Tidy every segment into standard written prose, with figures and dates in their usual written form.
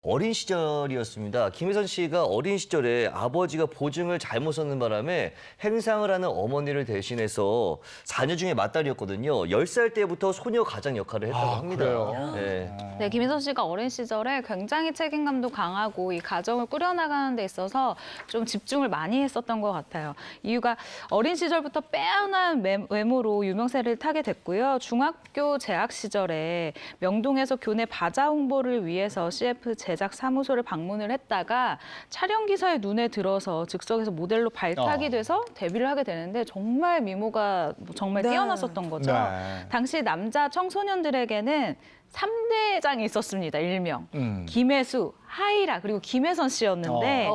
어린 시절이었습니다. 김혜선 씨가 어린 시절에 아버지가 보증을 잘못 썼는 바람에 행상을 하는 어머니를 대신해서 자녀 중에 맏딸이었거든요. 10살 때부터 소녀 가장 역할을 했다고 합니다. 그래요? 네. 네, 김혜선 씨가 어린 시절에 굉장히 책임감도 강하고 이 가정을 꾸려나가는 데 있어서 좀 집중을 많이 했었던 것 같아요. 이유가 어린 시절부터 빼어난 외모로 유명세를 타게 됐고요. 중학교 재학 시절에 명동에서 교내 바자 홍보를 위해서 CF 제작 사무소를 방문을 했다가 촬영 기사에 눈에 들어서 즉석에서 모델로 발탁이 돼서 데뷔를 하게 되는데 정말 미모가 정말 뛰어났었던 거죠. 네. 당시 남자 청소년들에게는 3대장이 있었습니다, 일명. 김혜수, 하이라, 그리고 김혜선 씨였는데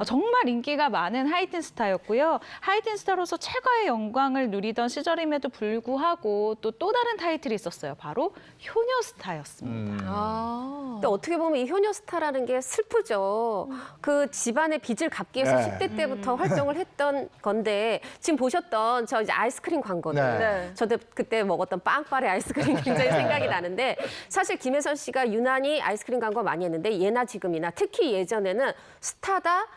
정말 인기가 많은 하이틴 스타였고요. 하이틴 스타로서 최고의 영광을 누리던 시절임에도 불구하고 또 다른 타이틀이 있었어요. 바로 효녀 스타였습니다. 근데 어떻게 보면 이 효녀 스타라는 게 슬프죠. 그 집안의 빚을 갚기 위해서 네. 10대 때부터 활동을 했던 건데 지금 보셨던 저 이제 아이스크림 광고들. 네. 저도 그때 먹었던 빵빠레 아이스크림 굉장히 생각이 나는데 사실 김혜선 씨가 유난히 아이스크림 광고 많이 했는데 예나 지금이나 특히 예전에는 스타다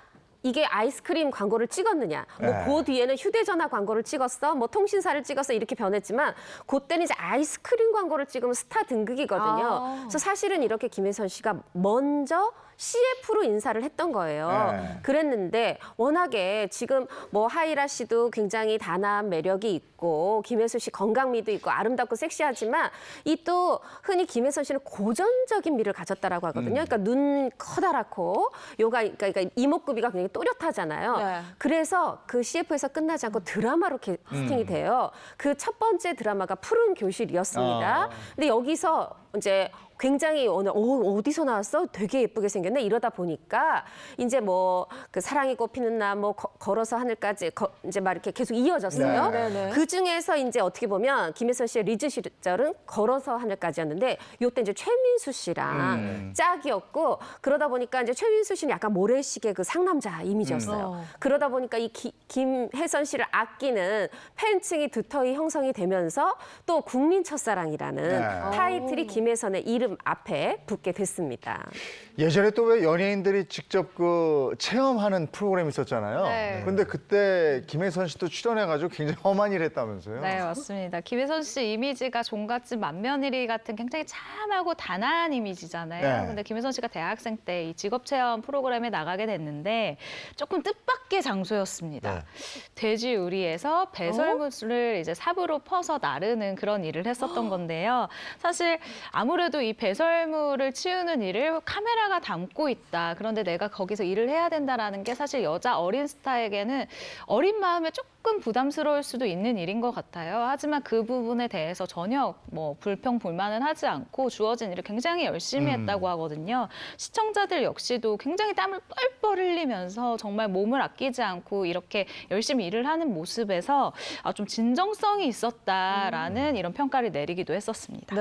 이게 아이스크림 광고를 찍었느냐, 네. 그 뒤에는 휴대전화 광고를 찍었어, 뭐 통신사를 찍었어 이렇게 변했지만 그때는 이제 아이스크림 광고를 찍으면 스타 등극이거든요. 그래서 사실은 이렇게 김혜선 씨가 먼저 CF로 인사를 했던 거예요. 네. 그랬는데 워낙에 지금 뭐 하이라 씨도 굉장히 단아한 매력이 있고 김혜수 씨 건강미도 있고 아름답고 섹시하지만 이 또 흔히 김혜선 씨는 고전적인 미를 가졌다라고 하거든요. 그러니까 눈 커다랗고 그러니까 이목구비가 굉장히 또렷하잖아요. 네. 그래서 그 CF에서 끝나지 않고 드라마로 캐스팅이 돼요. 그 첫 번째 드라마가 푸른 교실이었습니다. 근데 여기서 이제 굉장히 어디서 나왔어? 되게 예쁘게 생겼네. 이러다 보니까 이제 뭐 그 사랑이 꽃피는 날 뭐 걸어서 하늘까지 이제 막 이렇게 계속 이어졌어요. 네. 그 중에서 이제 어떻게 보면 김혜선 씨의 리즈 시절은 걸어서 하늘까지였는데 요때 이제 최민수 씨랑 짝이었고 그러다 보니까 이제 최민수 씨는 약간 모래시계 그 상남자 이미지였어요. 그러다 보니까 이 김혜선 씨를 아끼는 팬층이 두터이 형성이 되면서 또 국민 첫사랑이라는 네. 타이틀이 김혜선의 이름 앞에 붙게 됐습니다. 예전에 또 왜 연예인들이 직접 그 체험하는 프로그램이 있었잖아요. 네. 근데 그때 김혜선 씨도 출연해가지고 굉장히 험한 일 했다면서요? 네, 맞습니다. 김혜선 씨 이미지가 종갓집 맏며느리 같은 굉장히 참하고 단아한 이미지잖아요. 네. 근데 김혜선 씨가 대학생 때 이 직업체험 프로그램에 나가게 됐는데 조금 뜻밖의 장소였습니다. 네. 돼지우리에서 배설물을 이제 삽으로 퍼서 나르는 그런 일을 했었던 건데요. 사실 아무래도 이 배설물을 치우는 일을 카메라가 담고 있다. 그런데 내가 거기서 일을 해야 된다라는 게 사실 여자 어린 스타에게는 어린 마음에 조금 부담스러울 수도 있는 일인 것 같아요. 하지만 그 부분에 대해서 전혀 뭐 불평, 불만은 하지 않고 주어진 일을 굉장히 열심히 했다고 하거든요. 시청자들 역시도 굉장히 땀을 뻘뻘 흘리면서 정말 몸을 아끼지 않고 이렇게 열심히 일을 하는 모습에서 좀 진정성이 있었다라는 이런 평가를 내리기도 했었습니다. 네.